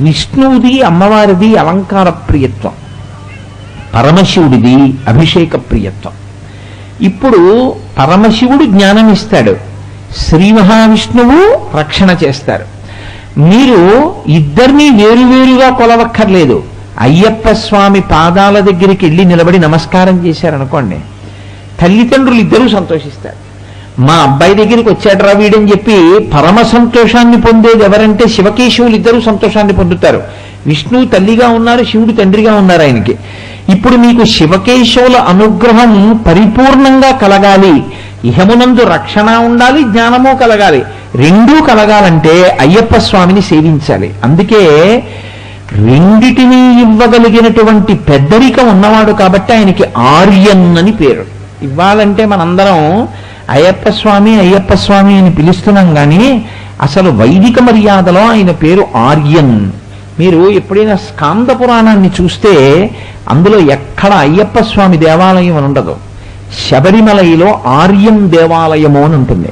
విష్ణువుది అమ్మవారిది అలంకార ప్రియత్వం, పరమశివుడిది అభిషేక ప్రియత్వం. ఇప్పుడు పరమశివుడు జ్ఞానం ఇస్తాడు, శ్రీ మహావిష్ణువు రక్షణ చేస్తారు. మీరు ఇద్దరినీ వేరువేరుగా కొలవక్కర్లేదు. అయ్యప్ప స్వామి పాదాల దగ్గరికి వెళ్ళి నిలబడి నమస్కారం చేశారనుకోండి, తల్లిదండ్రులు ఇద్దరూ సంతోషిస్తారు. మా అబ్బాయి దగ్గరికి వచ్చాడరా వీడని చెప్పి పరమ సంతోషాన్ని పొందేది ఎవరంటే శివకేశవులు ఇద్దరూ సంతోషాన్ని పొందుతారు. విష్ణువు తల్లిగా ఉన్నారు, శివుడు తండ్రిగా ఉన్నారు ఆయనకి. ఇప్పుడు మీకు శివకేశవుల అనుగ్రహం పరిపూర్ణంగా కలగాలి, ఇహమునందు రక్షణ ఉండాలి, జ్ఞానము కలగాలి. రెండూ కలగాలంటే అయ్యప్ప స్వామిని సేవించాలి. అందుకే రెండిటినీ ఇవ్వగలిగినటువంటి పెద్దరికం ఉన్నవాడు కాబట్టి ఆయనకి ఆర్యన్ అని పేరు. ఇవ్వాలంటే మనందరం అయ్యప్ప స్వామి అని పిలుస్తున్నాం కానీ అసలు వైదిక మర్యాదలో ఆయన పేరు ఆర్యన్. మీరు ఎప్పుడైనా స్కాంద పురాణాన్ని చూస్తే అందులో ఎక్కడ అయ్యప్ప స్వామి దేవాలయం అని ఉండదు. శబరిమలలో ఆర్యం దేవాలయము అని ఉంటుంది.